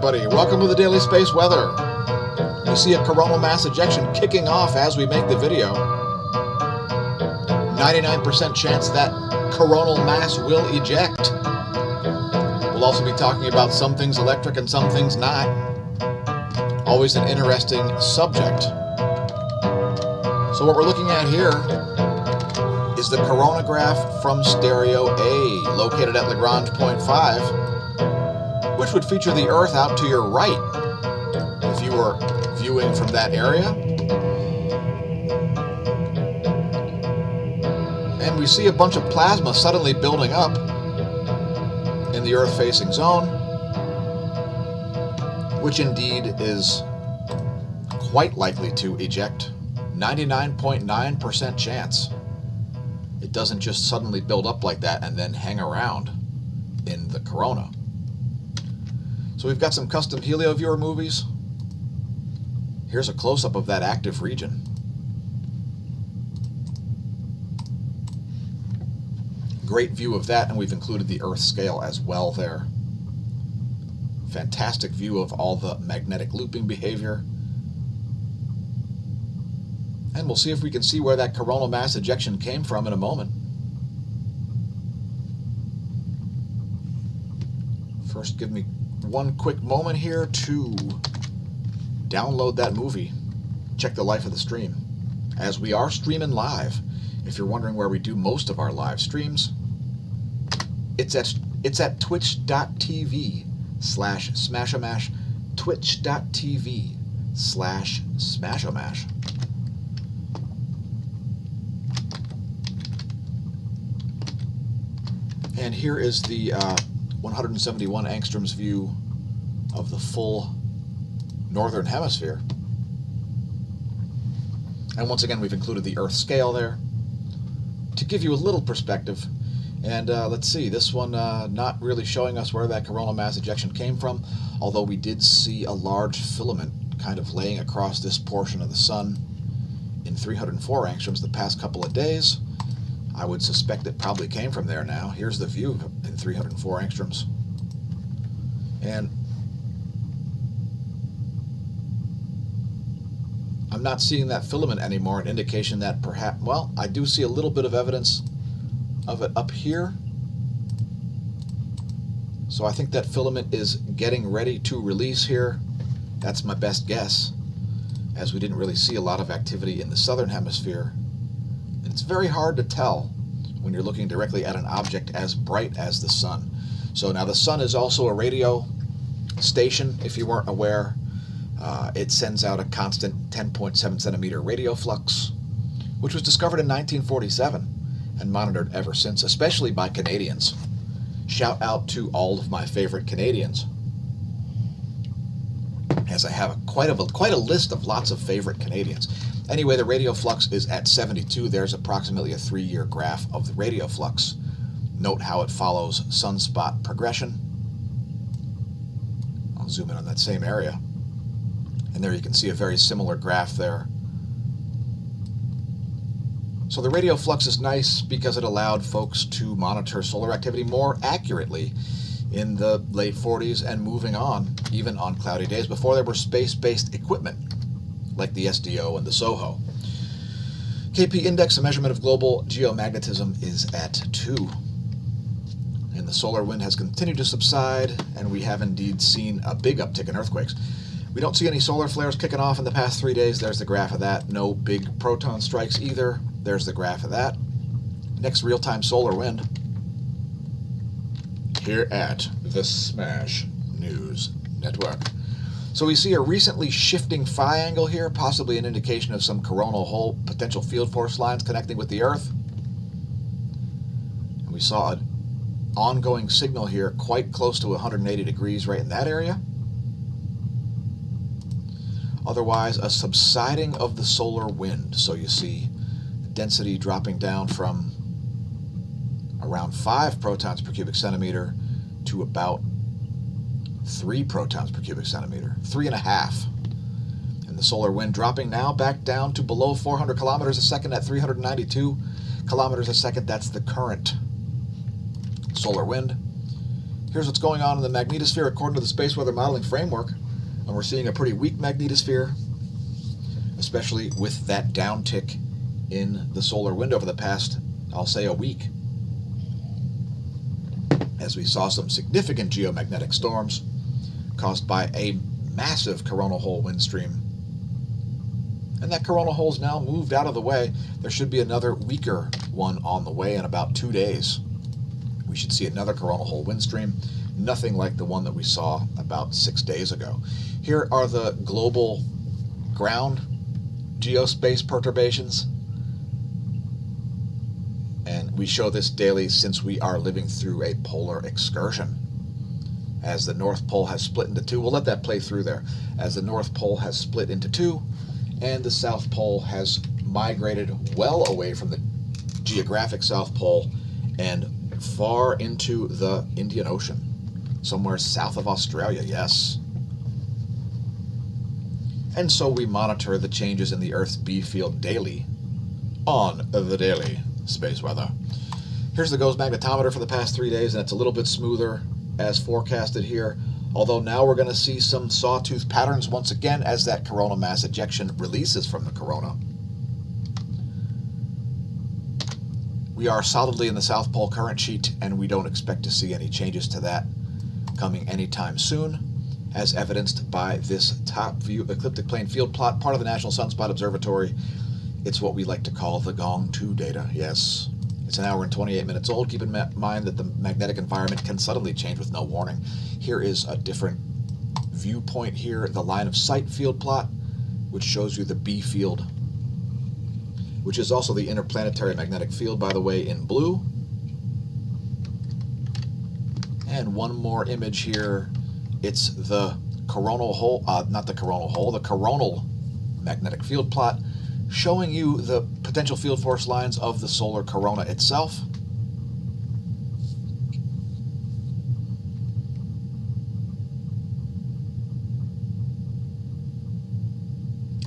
everybody. Welcome to the Daily Space Weather. You see a coronal mass ejection kicking off as we make the video. 99% chance that coronal mass will eject. We'll also be talking about some things electric and some things not. Always an interesting subject. So what we're looking at here is the coronagraph from stereo A, located at Lagrange point 5, which would feature the Earth out to your right if you were viewing from that area. And we see a bunch of plasma suddenly building up in the Earth-facing zone, which indeed is quite likely to eject. 99.9% chance. It doesn't just suddenly build up like that and then hang around in the corona. So we've got some custom HelioViewer movies. Here's a close-up of that active region. Great view of that, and we've included the Earth scale as well there. Fantastic view of all the magnetic looping behavior. And we'll see if we can see where that coronal mass ejection came from in a moment. First, give me one quick moment here to download that movie, check the life of the stream, as we are streaming live. If you're wondering where we do most of our live streams, it's at twitch.tv/smashomash, twitch.tv/smashomash. And here is the 171 angstroms view of the full northern hemisphere. And once again, we've included the Earth scale there to give you a little perspective. And let's see, this one not really showing us where that coronal mass ejection came from, although we did see a large filament kind of laying across this portion of the sun in 304 angstroms the past couple of days. I would suspect it probably came from there now. Here's the view in 304 angstroms. And I'm not seeing that filament anymore, an indication that perhaps, well, I do see a little bit of evidence of it up here. So I think that filament is getting ready to release here. That's my best guess, as we didn't really see a lot of activity in the southern hemisphere. And it's very hard to tell when you're looking directly at an object as bright as the sun. So now the sun is also a radio station, if you weren't aware. It sends out a constant 10.7 centimeter radio flux, which was discovered in 1947 and monitored ever since, especially by Canadians. Shout out to all of my favorite Canadians, as I have quite a list of lots of favorite Canadians. Anyway, the radio flux is at 72. There's approximately a 3-year graph of the radio flux. Note how it follows sunspot progression. I'll zoom in on that same area. And there you can see a very similar graph there. So the radio flux is nice because it allowed folks to monitor solar activity more accurately in the late 40s and moving on, even on cloudy days, before there were space-based equipment like the SDO and the SOHO. KP index, a measurement of global geomagnetism, is at 2. And the solar wind has continued to subside, and we have indeed seen a big uptick in earthquakes. We don't see any solar flares kicking off in the past 3 days. There's the graph of that. No big proton strikes either. There's the graph of that. Next real-time solar wind here at the Smash News Network. So we see a recently shifting phi angle here, possibly an indication of some coronal hole potential field force lines connecting with the Earth. And we saw an ongoing signal here quite close to 180 degrees right in that area. Otherwise, a subsiding of the solar wind. So you see the density dropping down from around 5 protons per cubic centimeter to about 3 protons per cubic centimeter, 3.5. And the solar wind dropping now back down to below 400 kilometers a second at 392 kilometers a second. That's the current solar wind. Here's what's going on in the magnetosphere according to the space weather modeling framework. And we're seeing a pretty weak magnetosphere, especially with that downtick in the solar window for the past, I'll say, a week, as we saw some significant geomagnetic storms caused by a massive coronal hole wind stream. And that coronal hole's now moved out of the way. There should be another weaker one on the way in about 2 days. We should see another coronal hole wind stream, nothing like the one that we saw about 6 days ago. Here are the global ground geospace perturbations. And we show this daily since we are living through a polar excursion. As the North Pole has split into two, we'll let that play through there. As the North Pole has split into two, and the South Pole has migrated well away from the geographic South Pole and far into the Indian Ocean, somewhere south of Australia, yes. And so we monitor the changes in the Earth's B field daily on the daily space weather. Here's the GOES magnetometer for the past 3 days, and it's a little bit smoother as forecasted here, although now we're going to see some sawtooth patterns once again as that coronal mass ejection releases from the corona. We are solidly in the South Pole current sheet, and we don't expect to see any changes to that coming anytime soon, as evidenced by this top view ecliptic plane field plot, part of the National Sunspot Observatory. It's what we like to call the Gong 2 data, yes. It's an hour and 28 minutes old. Keep in mind that the magnetic environment can suddenly change with no warning. Here is a different viewpoint here, the line of sight field plot, which shows you the B field, which is also the interplanetary magnetic field, by the way, in blue. And one more image here. It's the coronal hole, not the coronal hole, the coronal magnetic field plot, showing you the potential field force lines of the solar corona itself.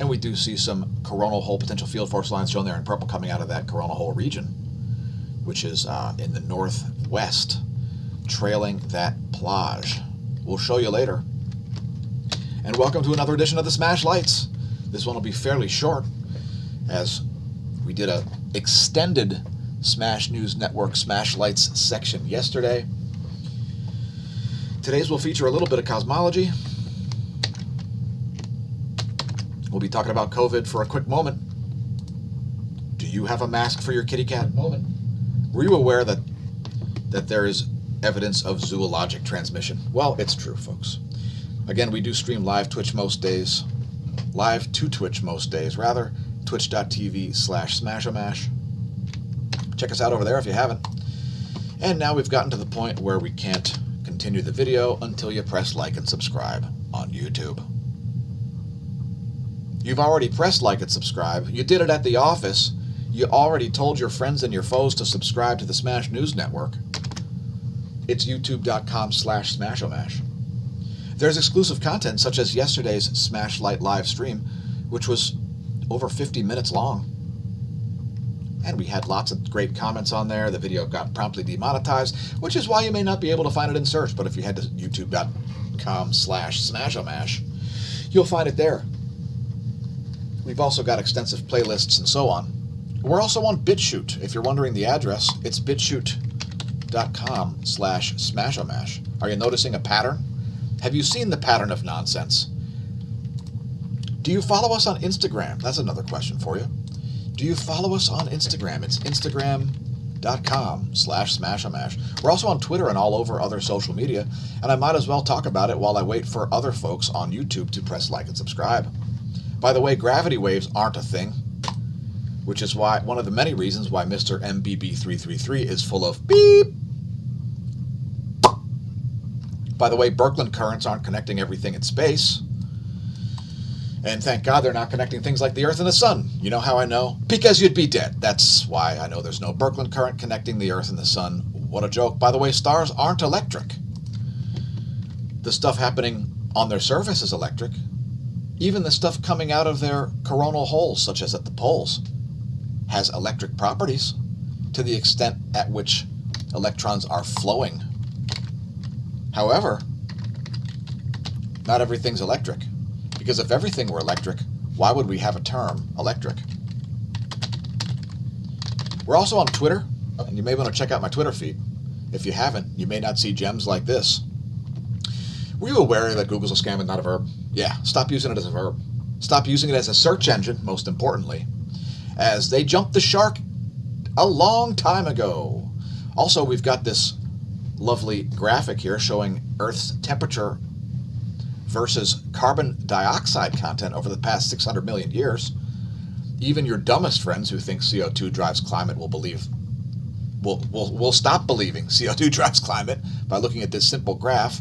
And we do see some coronal hole potential field force lines shown there in purple coming out of that coronal hole region, which is in the northwest, trailing that plage. We'll show you later. And welcome to another edition of the Smash Lights. This one will be fairly short, as we did a extended Smash News Network Smash Lights section yesterday. Today's will feature a little bit of cosmology. We'll be talking about COVID for a quick moment. Do you have a mask for your kitty cat? Moment. Were you aware that there is evidence of zoologic transmission? Well, it's true, folks. Again, we do stream live Twitch most days. Live to Twitch most days, rather. Twitch.tv/smAsho. Check us out over there if you haven't. And now we've gotten to the point where we can't continue the video until you press like and subscribe on YouTube. You've already pressed like and subscribe. You did it at the office. You already told your friends and your foes to subscribe to the Smash News Network. It's youtube.com/smAshomash. There's exclusive content such as yesterday's Smash Light live stream, which was over 50 minutes long. And we had lots of great comments on there. The video got promptly demonetized, which is why you may not be able to find it in search. But if you head to youtube.com/smAshomash, you'll find it there. We've also got extensive playlists and so on. We're also on BitChute. If you're wondering the address, it's bitchute.com/smAshomash. Are you noticing a pattern? Have you seen the pattern of nonsense? Do you follow us on Instagram? That's another question for you. Do you follow us on Instagram? It's instagram.com/smAshomash. We're also on Twitter and all over other social media, and I might as well talk about it while I wait for other folks on YouTube to press like and subscribe. By the way, gravity waves aren't a thing, which is why one of the many reasons why Mr. MBB333 is full of beep. By the way, Birkeland currents aren't connecting everything in space. And thank God they're not connecting things like the Earth and the Sun. You know how I know? Because you'd be dead. That's why I know there's no Birkeland current connecting the Earth and the Sun. What a joke. By the way, stars aren't electric. The stuff happening on their surface is electric. Even the stuff coming out of their coronal holes, such as at the poles, has electric properties to the extent at which electrons are flowing However, not everything's electric. Because if everything were electric, why would we have a term, electric? We're also on Twitter, and you may want to check out my Twitter feed. If you haven't, you may not see gems like this. Were you aware that Google's a scam and not a verb? Yeah, stop using it as a verb. Stop using it as a search engine, most importantly, as they jumped the shark a long time ago. Also, we've got this lovely graphic here showing Earth's temperature versus carbon dioxide content over the past 600 million years. Even your dumbest friends who think CO2 drives climate will stop believing CO2 drives climate by looking at this simple graph.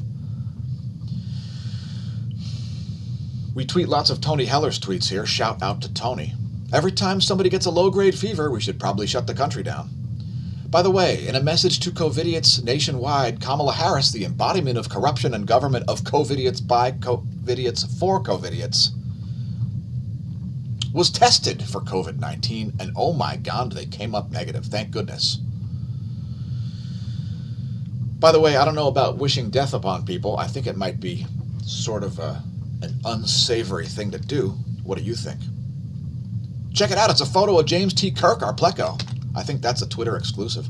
We tweet lots of Tony Heller's tweets here. Shout out to Tony. Every time somebody gets a low-grade fever, we should probably shut the country down. By the way, in a message to COVIDiots nationwide, Kamala Harris, the embodiment of corruption and government of COVIDiots by COVIDiots for COVIDiots, was tested for COVID-19, and oh my God, they came up negative. Thank goodness. By the way, I don't know about wishing death upon people. I think it might be sort of an unsavory thing to do. What do you think? Check it out. It's a photo of James T. Kirk, our Pleco. I think that's a Twitter exclusive.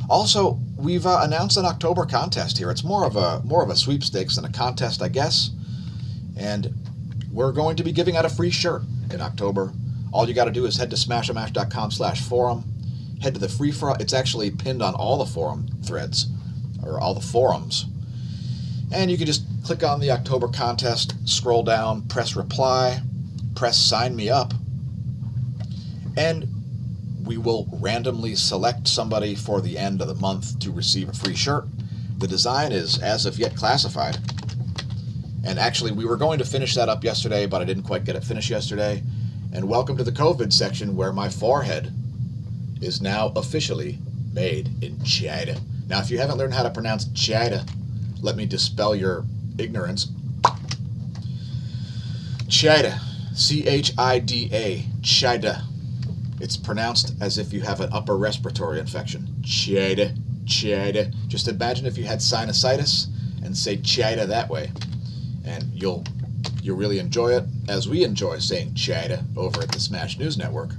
Also, we've announced an October contest here. It's more of a sweepstakes than a contest, I guess. And we're going to be giving out a free shirt in October. All you got to do is head to smAsho.com/forum. Head to the free forum. It's actually pinned on all the forum threads, or all the forums. And you can just click on the October contest, scroll down, press reply, press sign me up, and we will randomly select somebody for the end of the month to receive a free shirt. The design is as of yet classified. And actually, we were going to finish that up yesterday, but I didn't quite get it finished yesterday. And welcome to the COVID section, where my forehead is now officially made in China. Now, if you haven't learned how to pronounce China, let me dispel your ignorance. Chida, C-H-I-D-A, Chida. It's pronounced as if you have an upper respiratory infection. Chida, Chida. Just imagine if you had sinusitis and say Chida that way. And you'll really enjoy it, as we enjoy saying Chida over at the Smash News Network.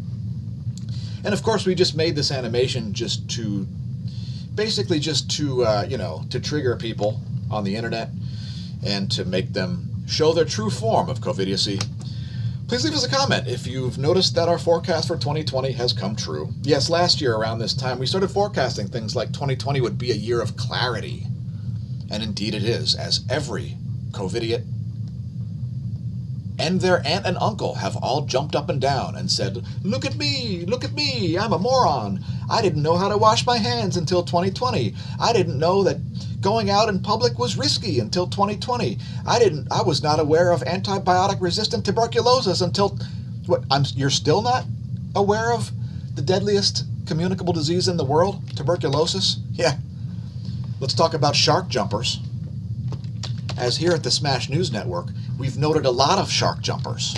And of course, we just made this animation just to trigger people on the internet and to make them show their true form of COVIDiocy. Please leave us a comment if you've noticed that our forecast for 2020 has come true. Yes, last year around this time, we started forecasting things like 2020 would be a year of clarity. And indeed it is, as every COVIDiot and their aunt and uncle have all jumped up and down and said, look at me, I'm a moron. I didn't know how to wash my hands until 2020. I didn't know that going out in public was risky until 2020. I was not aware of antibiotic-resistant tuberculosis until... You're still not aware of the deadliest communicable disease in the world, tuberculosis? Yeah. Let's talk about shark jumpers. As here at the Smash News Network, we've noted a lot of shark jumpers.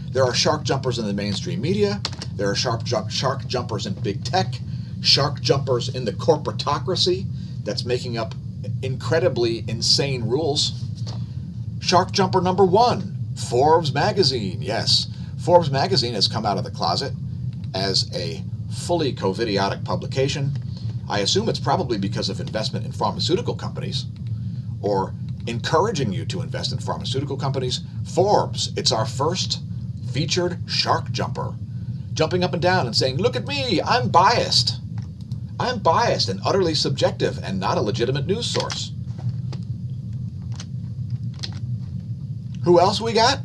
There are shark jumpers in the mainstream media. There are shark jumpers in big tech. Shark jumpers in the corporatocracy that's making up incredibly insane rules. Shark jumper number 1, Forbes magazine. Yes, Forbes magazine has come out of the closet as a fully COVIDiotic publication. I assume it's probably because of investment in pharmaceutical companies, or encouraging you to invest in pharmaceutical companies. Forbes, it's our first featured shark jumper, jumping up and down and saying, look at me, I'm biased. I'm biased and utterly subjective and not a legitimate news source. Who else we got?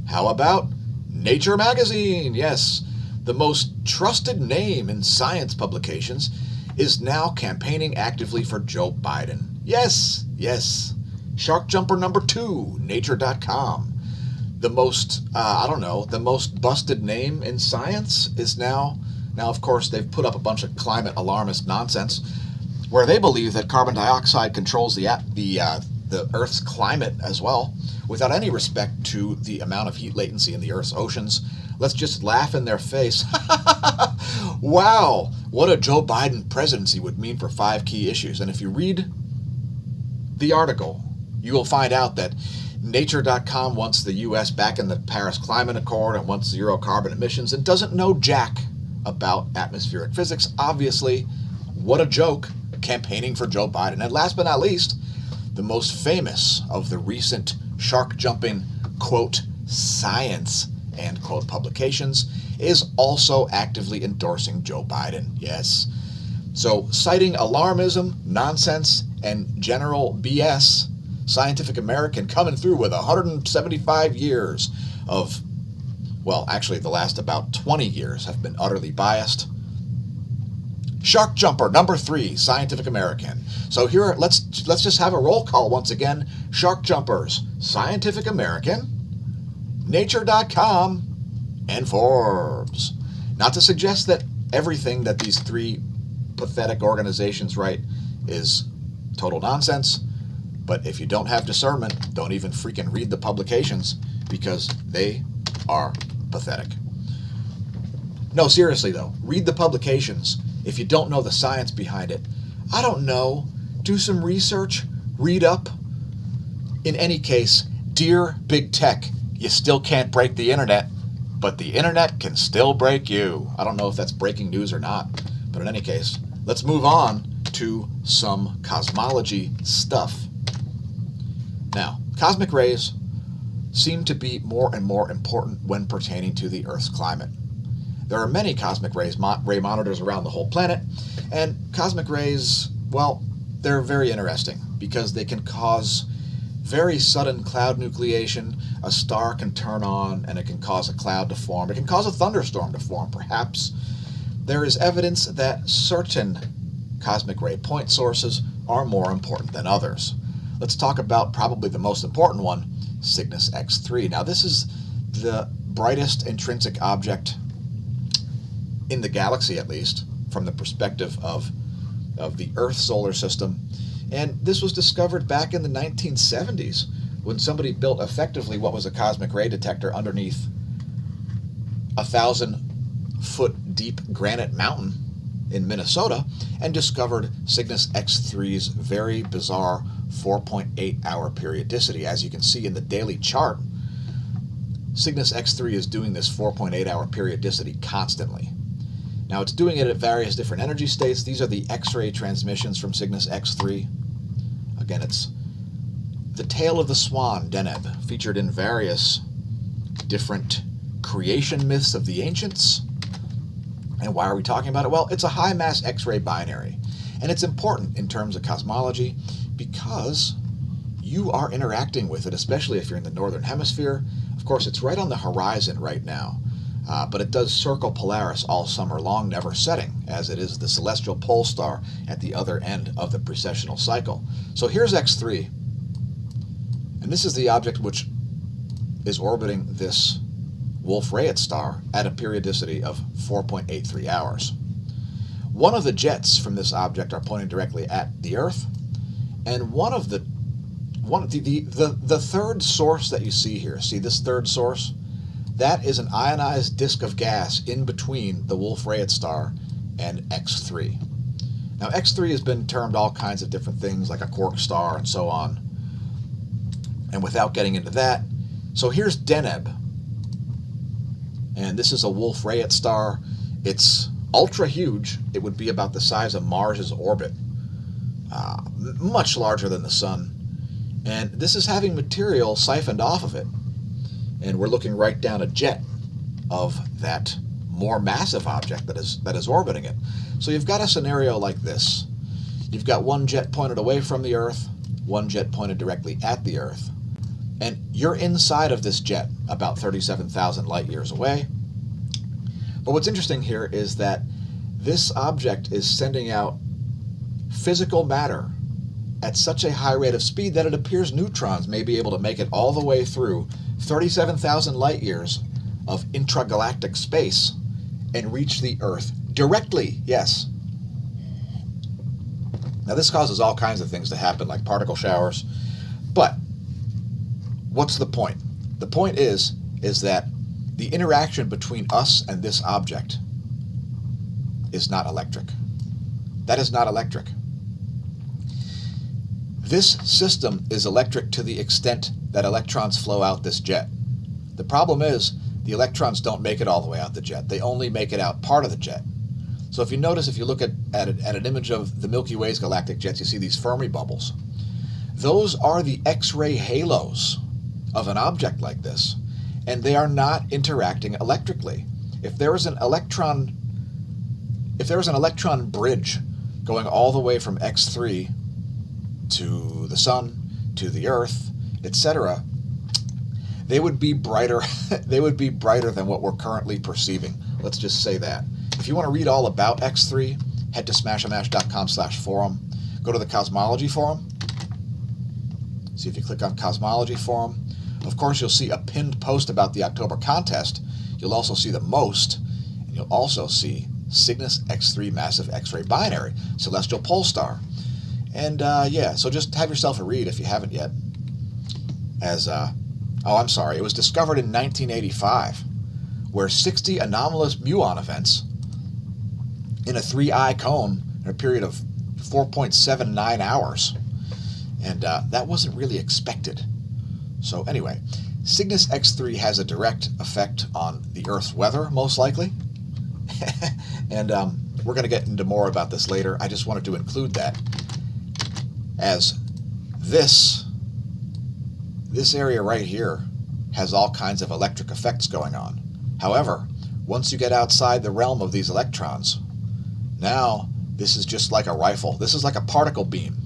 How about Nature magazine? Yes, the most trusted name in science publications is now campaigning actively for Joe Biden. Yes, yes. Shark jumper number 2, Nature.com. The most, the most busted name in science is now, of course, they've put up a bunch of climate alarmist nonsense where they believe that carbon dioxide controls the Earth's climate as well, without any respect to the amount of heat latency in the Earth's oceans. Let's just laugh in their face. Wow, what a Joe Biden presidency would mean for 5 key issues. And if you read the article You will find out that Nature.com wants the U.S. back in the Paris Climate Accord and wants zero carbon emissions and doesn't know jack about atmospheric physics. Obviously, what a joke, campaigning for Joe Biden. And last but not least, the most famous of the recent shark-jumping, quote, science, end quote, publications is also actively endorsing Joe Biden. Yes. So, citing alarmism, nonsense, and general BS, Scientific American coming through with 175 years of, well, actually the last about 20 years have been utterly biased. Shark Jumper, number 3, Scientific American. So here, let's just have a roll call once again. Shark Jumpers, Scientific American, Nature.com, and Forbes. Not to suggest that everything that these 3 pathetic organizations write is total nonsense, but if you don't have discernment, don't even freaking read the publications because they are pathetic. No, seriously though, read the publications. If you don't know the science behind it, I don't know, do some research, read up. In any case, dear big tech, you still can't break the internet, but the internet can still break you. I don't know if that's breaking news or not, but in any case, let's move on to some cosmology stuff. Now, cosmic rays seem to be more and more important when pertaining to the Earth's climate. There are many cosmic ray monitors around the whole planet, and cosmic rays, well, they're very interesting because they can cause very sudden cloud nucleation. A star can turn on and it can cause a cloud to form. It can cause a thunderstorm to form, perhaps. There is evidence that certain cosmic ray point sources are more important than others. Let's talk about probably the most important one, Cygnus X3. Now, this is the brightest intrinsic object in the galaxy, at least, from the perspective of the Earth solar system. And this was discovered back in the 1970s when somebody built effectively what was a cosmic ray detector underneath a 1,000-foot deep granite mountain in Minnesota and discovered Cygnus X3's very bizarre 4.8-hour periodicity. As you can see in the daily chart, Cygnus X3 is doing this 4.8-hour periodicity constantly. Now, it's doing it at various different energy states. These are the X-ray transmissions from Cygnus X3. Again, it's the tail of the swan, Deneb, featured in various different creation myths of the ancients. And why are we talking about it? Well, it's a high-mass X-ray binary. And it's important in terms of cosmology because you are interacting with it, especially if you're in the northern hemisphere. Of course, it's right on the horizon right now. But it does circle Polaris all summer long, never setting, as it is the celestial pole star at the other end of the precessional cycle. So here's X3, and this is the object which is orbiting this Wolf-Rayet star at a periodicity of 4.83 hours. One of the jets from this object are pointing directly at the Earth, and the third source that you see here, see this third source? That is an ionized disk of gas in between the Wolf-Rayet star and X3. Now, X3 has been termed all kinds of different things, like a quark star and so on. And without getting into that, so here's Deneb. And this is a Wolf-Rayet star. It's ultra huge. It would be about the size of Mars's orbit, much larger than the Sun. And this is having material siphoned off of it. And we're looking right down a jet of that more massive object that is orbiting it. So you've got a scenario like this. You've got one jet pointed away from the Earth, one jet pointed directly at the Earth, and you're inside of this jet about 37,000 light years away. But what's interesting here is that this object is sending out physical matter at such a high rate of speed that it appears neutrons may be able to make it all the way through 37,000 light years of intragalactic space and reach the Earth directly. Yes. Now, this causes all kinds of things to happen, like particle showers. But what's the point? The point is that the interaction between us and this object is not electric. That is not electric. This system is electric to the extent that electrons flow out this jet. The problem is the electrons don't make it all the way out the jet. They only make it out part of the jet. So if you notice, if you look at an image of the Milky Way's galactic jets, you see these Fermi bubbles. Those are the X-ray halos of an object like this, and they are not interacting electrically. If there is an electron bridge going all the way from X3 to the sun, to the Earth, etc., they would be brighter. They would be brighter than what we're currently perceiving. Let's just say that. If you want to read all about X3, head to smAshomash.com/forum. Go to the Cosmology Forum. See if you click on Cosmology Forum. Of course, you'll see a pinned post about the October contest. You'll also see the MOST, and you'll also see Cygnus X3 Massive X-ray Binary, Celestial Pole Star. And yeah, so just have yourself a read if you haven't yet. It was discovered in 1985, where 60 anomalous muon events in a 3-eye cone in a period of 4.79 hours. And that wasn't really expected. So anyway, Cygnus X3 has a direct effect on the Earth's weather, most likely. And we're going to get into more about this later. I just wanted to include that, as this area right here has all kinds of electric effects going on. However, once you get outside the realm of these electrons, now this is just like a rifle. This is like a particle beam,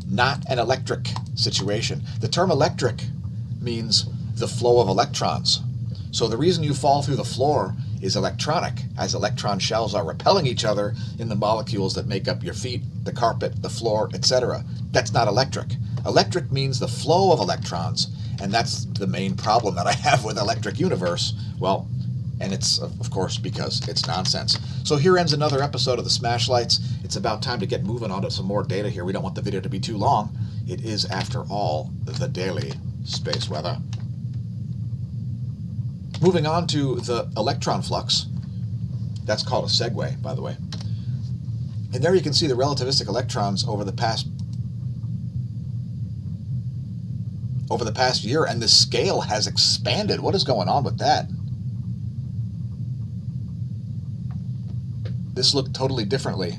not an electric situation. The term electric means the flow of electrons. So the reason you fall through the floor is electronic, as electron shells are repelling each other in the molecules that make up your feet, the carpet, the floor, etc. That's not electric. Electric means the flow of electrons, and that's the main problem that I have with Electric Universe. Well, and it's, of course, because it's nonsense. So here ends another episode of the Smashlights. It's about time to get moving on to some more data here. We don't want the video to be too long. It is, after all, the daily space weather. Moving on to the electron flux. That's called a segue, by the way. And there you can see the relativistic electrons over the past year, and the scale has expanded. What is going on with that? This looked totally differently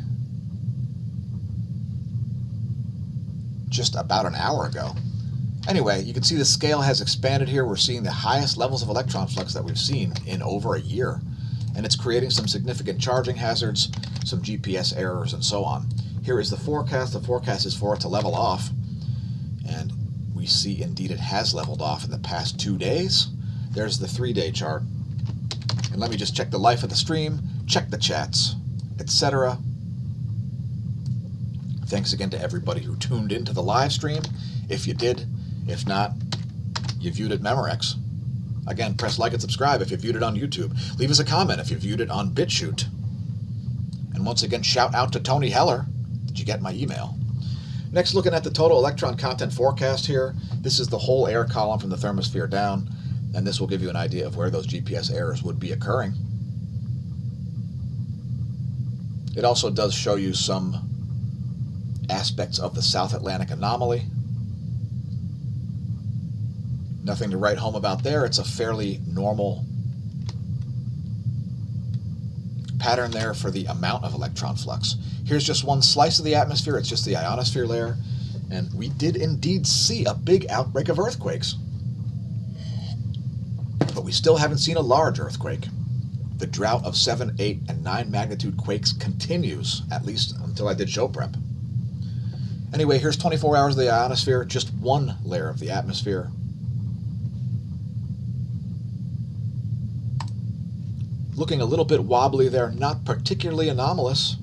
just about an hour ago. Anyway, you can see the scale has expanded here. We're seeing the highest levels of electron flux that we've seen in over a year. And it's creating some significant charging hazards, some GPS errors, and so on. Here is the forecast. The forecast is for it to level off. And we see indeed it has leveled off in the past 2 days. There's the 3-day chart. And let me just check the life of the stream, check the chats, etc. Thanks again to everybody who tuned into the live stream, if you did. If not, you viewed it Memorex. Again, press like and subscribe if you viewed it on YouTube. Leave us a comment if you viewed it on BitChute. And once again, shout out to Tony Heller. Did you get my email? Next, looking at the total electron content forecast here. This is the whole air column from the thermosphere down, and this will give you an idea of where those GPS errors would be occurring. It also does show you some aspects of the South Atlantic anomaly. Nothing to write home about there. It's a fairly normal pattern there for the amount of electron flux. Here's just one slice of the atmosphere. It's just the ionosphere layer. And we did indeed see a big outbreak of earthquakes. But we still haven't seen a large earthquake. The drought of 7, 8, and 9 magnitude quakes continues, at least until I did show prep. Anyway, here's 24 hours of the ionosphere, just one layer of the atmosphere. Looking a little bit wobbly there, not particularly anomalous.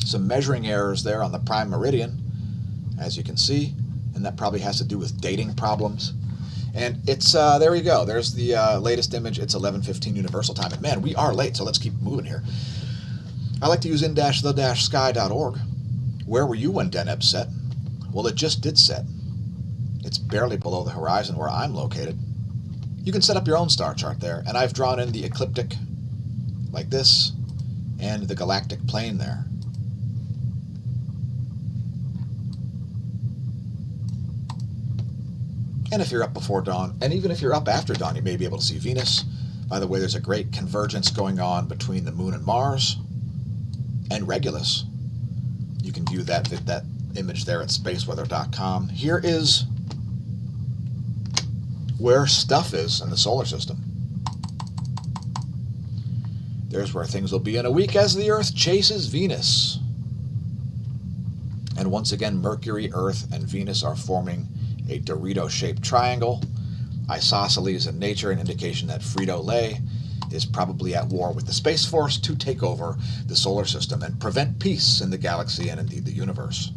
Some measuring errors there on the prime meridian, as you can see, and that probably has to do with dating problems. And it's, there you go, there's the latest image. It's 11:15 Universal Time, and man, we are late, so let's keep moving here. I like to use in-the-sky.org. Where were you when Deneb set? Well, it just did set. It's barely below the horizon where I'm located. You can set up your own star chart there, and I've drawn in the ecliptic like this, and the galactic plane there. And if you're up before dawn, and even if you're up after dawn, you may be able to see Venus. By the way, there's a great convergence going on between the Moon and Mars and Regulus. You can view that image there at spaceweather.com. Here is where stuff is in the solar system. There's where things will be in a week as the Earth chases Venus. And once again, Mercury, Earth, and Venus are forming a Dorito-shaped triangle. Isosceles in nature, an indication that Frito-Lay is probably at war with the Space Force to take over the solar system and prevent peace in the galaxy and indeed the universe.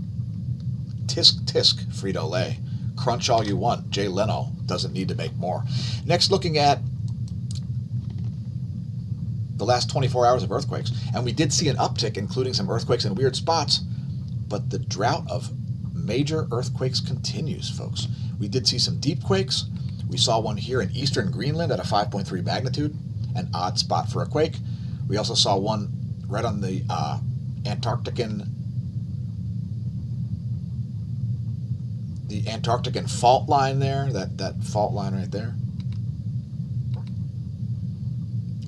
Tisk tisk, Frito-Lay. Crunch all you want. Jay Leno doesn't need to make more. Next, looking at the last 24 hours of earthquakes. And we did see an uptick, including some earthquakes in weird spots, but the drought of major earthquakes continues, folks. We did see some deep quakes. We saw one here in eastern Greenland at a 5.3 magnitude, an odd spot for a quake. We also saw one right on the Antarctican fault line there, that fault line right there.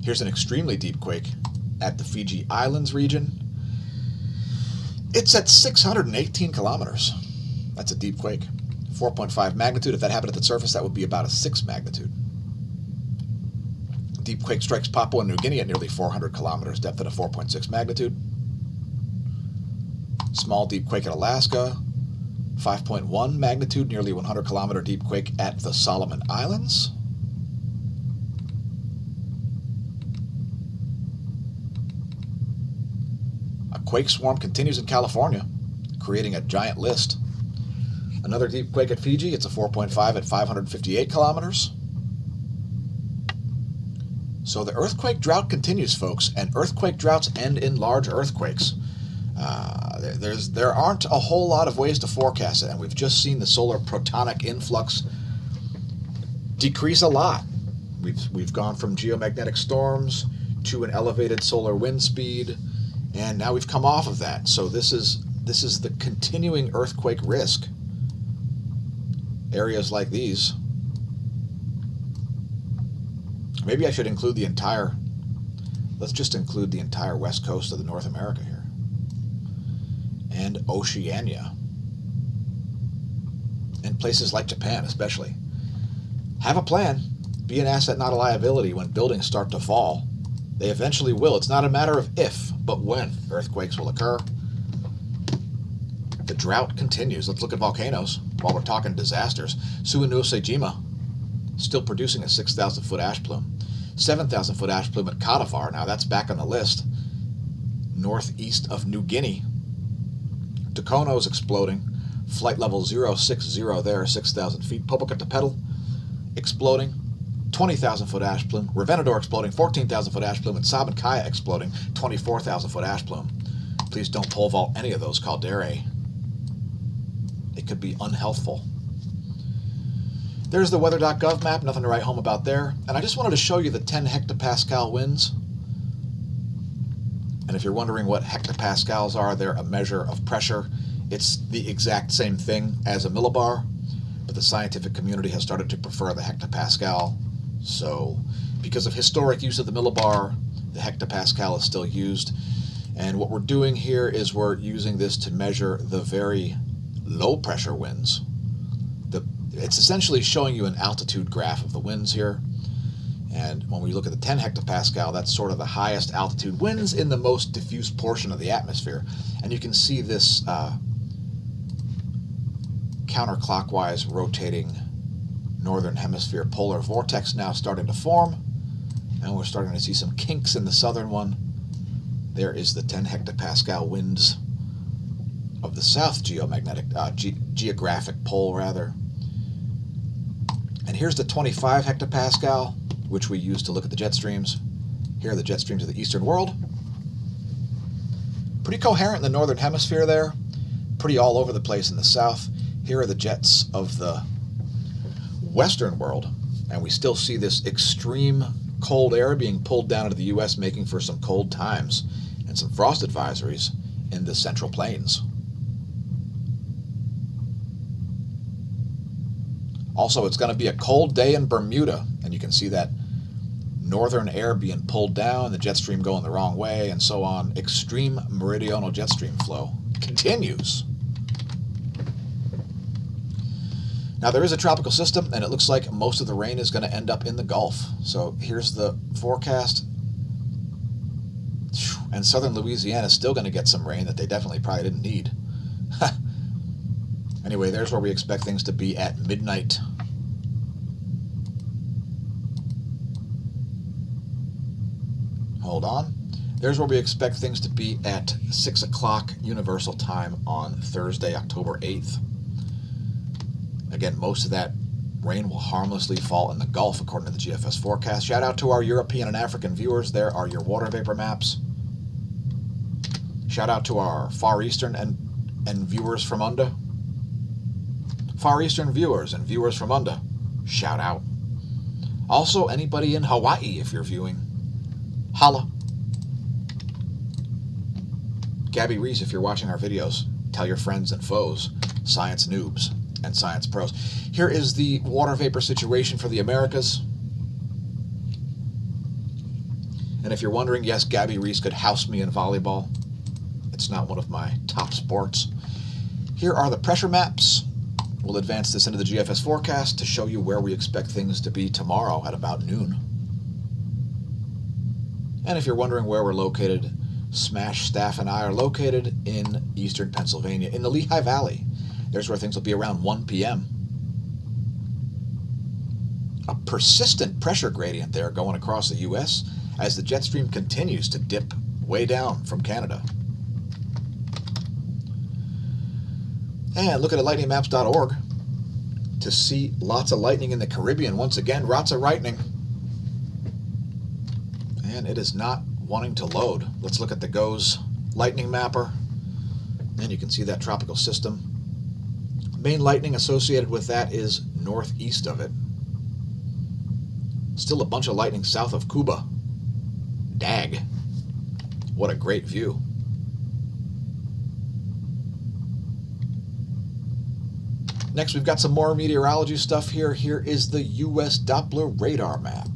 Here's an extremely deep quake at the Fiji Islands region. It's at 618 kilometers. That's a deep quake. 4.5 magnitude. If that happened at the surface, that would be about a 6 magnitude. Deep quake strikes Papua New Guinea at nearly 400 kilometers, depth at a 4.6 magnitude. Small deep quake at Alaska, 5.1 magnitude, nearly 100 kilometer deep quake at the Solomon Islands. A quake swarm continues in California, creating a giant list. Another deep quake at Fiji, it's a 4.5 at 558 kilometers. So the earthquake drought continues, folks, and earthquake droughts end in large earthquakes. There aren't a whole lot of ways to forecast it, and we've just seen the solar protonic influx decrease a lot. We've gone from geomagnetic storms to an elevated solar wind speed, and now we've come off of that. So this is the continuing earthquake risk. Areas like these. Maybe I should include the entire, let's just include the entire west coast of the North America here. And Oceania. And places like Japan especially. Have a plan. Be an asset, not a liability when buildings start to fall. They eventually will. It's not a matter of if, but when earthquakes will occur. The drought continues. Let's look at volcanoes while we're talking disasters. Suwa-no-Sejima, still producing a 6,000-foot ash plume. 7,000-foot ash plume at Kadavar. Now that's back on the list. Northeast of New Guinea. Tucono's exploding. Flight level 060 there, 6,000 feet. Popocatépetl exploding. 20,000-foot ash plume. Revenador exploding. 14,000-foot ash plume. And Sabancaya exploding. 24,000-foot ash plume. Please don't pole vault any of those calderae. It could be unhealthful. There's the weather.gov map, nothing to write home about there. And I just wanted to show you the 10 hectopascal winds. And if you're wondering what hectopascals are, they're a measure of pressure. It's the exact same thing as a millibar, but the scientific community has started to prefer the hectopascal. So because of historic use of the millibar, the hectopascal is still used. And what we're doing here is we're using this to measure the very low pressure winds. It's essentially showing you an altitude graph of the winds here. And when we look at the 10 hectopascal, that's sort of the highest altitude winds in the most diffuse portion of the atmosphere. And you can see this counterclockwise rotating northern hemisphere polar vortex now starting to form. And we're starting to see some kinks in the southern one. There is the 10 hectopascal winds of the south geographic pole, rather. And here's the 25 hectopascal, which we use to look at the jet streams. Here are the jet streams of the eastern world. Pretty coherent in the northern hemisphere there. Pretty all over the place in the south. Here are the jets of the western world. And we still see this extreme cold air being pulled down into the U.S., making for some cold times and some frost advisories in the central plains. Also, it's going to be a cold day in Bermuda, and you can see that northern air being pulled down, the jet stream going the wrong way, and so on. Extreme meridional jet stream flow continues. Now, there is a tropical system, and it looks like most of the rain is going to end up in the Gulf. So here's the forecast. And southern Louisiana is still going to get some rain that they definitely probably didn't need. Anyway, there's where we expect things to be at midnight. Hold on. There's where we expect things to be at 6 o'clock Universal Time on Thursday, October 8th. Again, most of that rain will harmlessly fall in the Gulf, according to the GFS forecast. Shout out to our European and African viewers. There are your water vapor maps. Shout out to our Far Eastern and viewers from under. Far Eastern viewers and viewers from under. Shout out. Also, anybody in Hawaii, if you're viewing, holla. Gabby Reese, if you're watching our videos, tell your friends and foes, science noobs and science pros. Here is the water vapor situation for the Americas. And if you're wondering, yes, Gabby Reese could house me in volleyball. It's not one of my top sports. Here are the pressure maps. We'll advance this into the GFS forecast to show you where we expect things to be tomorrow at about noon. And if you're wondering where we're located, smAsho staff and I are located in eastern Pennsylvania, in the Lehigh Valley. There's where things will be around 1 p.m. A persistent pressure gradient there going across the U.S. as the jet stream continues to dip way down from Canada. And look at lightningmaps.org to see lots of lightning in the Caribbean. Once again, lots of lightning. And it is not wanting to load. Let's look at the GOES lightning mapper. And you can see that tropical system. Main lightning associated with that is northeast of it. Still a bunch of lightning south of Cuba. Dag. What a great view. Next, we've got some more meteorology stuff here. Here is the U.S. Doppler radar map.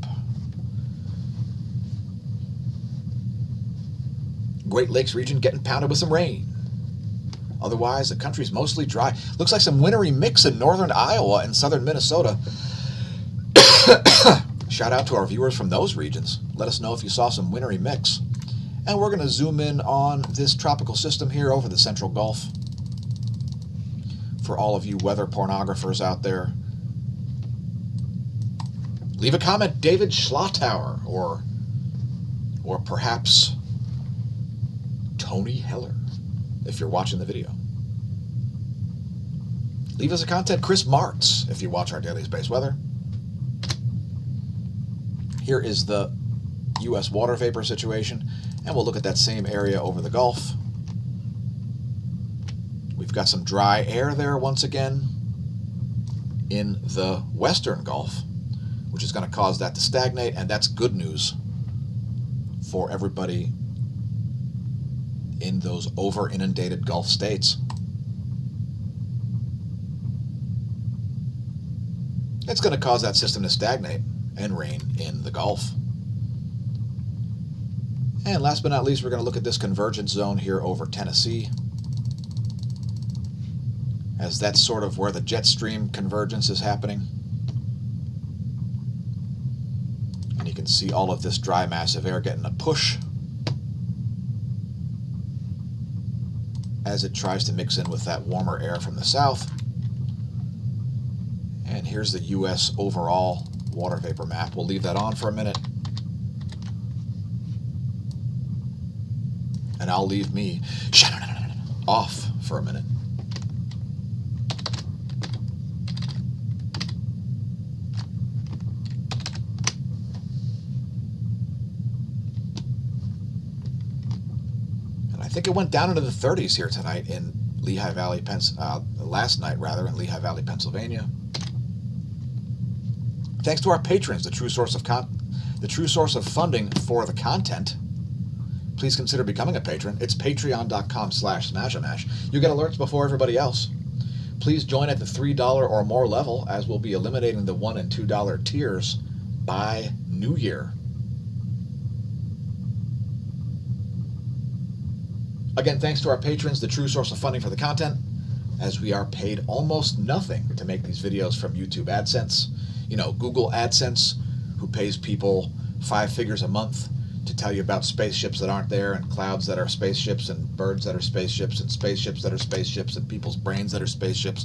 Great Lakes region getting pounded with some rain. Otherwise, the country's mostly dry. Looks like some wintry mix in northern Iowa and southern Minnesota. Shout out to our viewers from those regions. Let us know if you saw some wintry mix. And we're going to zoom in on this tropical system here over the Central Gulf. For all of you weather pornographers out there, leave a comment, David Schlotauer, or perhaps Tony Heller, if you're watching the video. Leave us a comment, Chris Martz, if you watch our daily space weather. Here is the U.S. water vapor situation, and we'll look at that same area over the Gulf. We've got some dry air there once again in the western Gulf, which is going to cause that to stagnate, and that's good news for everybody in those over-inundated Gulf states. It's going to cause that system to stagnate and rain in the Gulf. And last but not least, we're going to look at this convergence zone here over Tennessee, as that's sort of where the jet stream convergence is happening. And you can see all of this dry massive air getting a push as it tries to mix in with that warmer air from the south. And here's the U.S. overall water vapor map. We'll leave that on for a minute. And I'll leave me off for a minute. I think it went down into the 30s here tonight in Lehigh Valley, last night rather, in Lehigh Valley, Pennsylvania. Thanks to our patrons, the true source of funding for the content. Please consider becoming a patron. It's patreon.com/smashamash. You get alerts before everybody else. Please join at the $3 or more level, as we'll be eliminating the $1 and $2 tiers by New Year. Again, thanks to our patrons, the true source of funding for the content, as we are paid almost nothing to make these videos from YouTube AdSense. You know, Google AdSense, who pays people 5 figures a month to tell you about spaceships that aren't there, and clouds that are spaceships, and birds that are spaceships, and spaceships that are spaceships, and people's brains that are spaceships.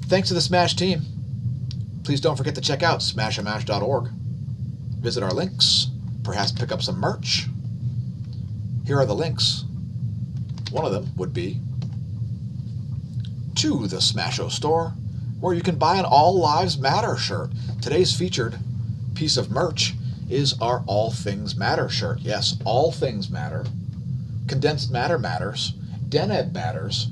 Thanks to the SMASH team. Please don't forget to check out smAsho.org. Visit our links, perhaps pick up some merch. Here are the links. One of them would be to the smAsho store, where you can buy an All Lives Matter shirt. Today's featured piece of merch is our All Things Matter shirt. Yes, all things matter. Condensed matter matters. Deneb matters.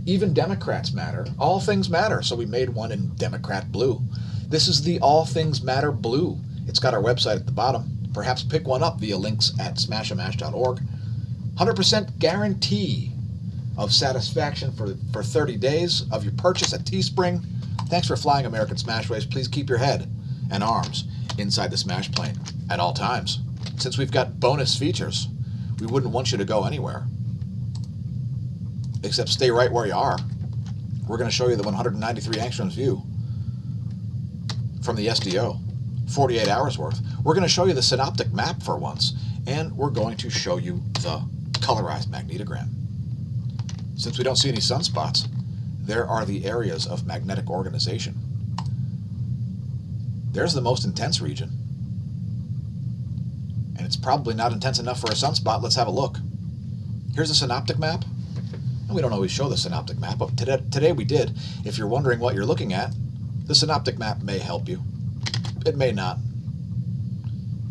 Even Democrats matter. All things matter. So we made one in Democrat blue. This is the All Things Matter blue. It's got our website at the bottom. Perhaps pick one up via links at smAsho.org. 100% guarantee of satisfaction for 30 days of your purchase at Teespring. Thanks for flying American Smashways. Please keep your head and arms inside the Smash plane at all times. Since we've got bonus features, we wouldn't want you to go anywhere, except stay right where you are. We're going to show you the 193 angstroms view from the SDO, 48 hours worth. We're going to show you the synoptic map for once, and we're going to show you the colorized magnetogram. Since we don't see any sunspots, there are the areas of magnetic organization. There's the most intense region. And it's probably not intense enough for a sunspot. Let's have a look. Here's a synoptic map. And we don't always show the synoptic map, but today we did. If you're wondering what you're looking at, the synoptic map may help you. It may not.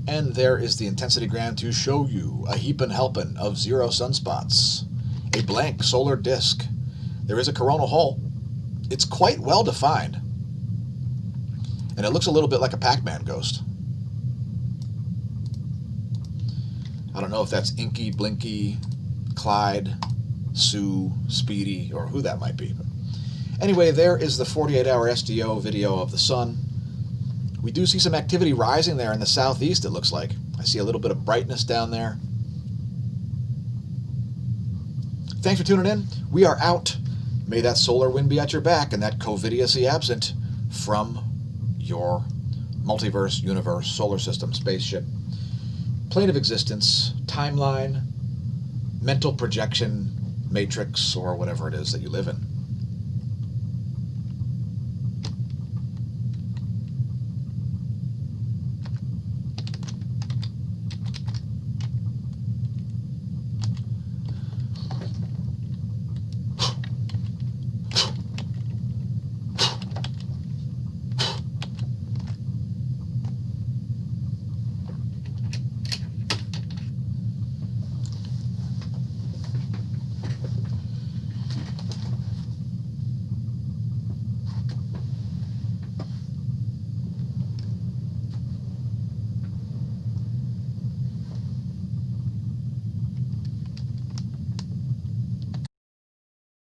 And there is the intensitygram to show you a heapin' helpin' of 0 sunspots. A blank solar disk. There is a coronal hole. It's quite well defined. And it looks a little bit like a Pac-Man ghost. I don't know if that's Inky, Blinky, Clyde, Sue, Speedy, or who that might be. But anyway, there is the 48-hour SDO video of the sun. We do see some activity rising there in the southeast, it looks like. I see a little bit of brightness down there. Thanks for tuning in. We are out. May that solar wind be at your back and that covidiously absent from your multiverse, universe, solar system, spaceship, plane of existence, timeline, mental projection, matrix, or whatever it is that you live in.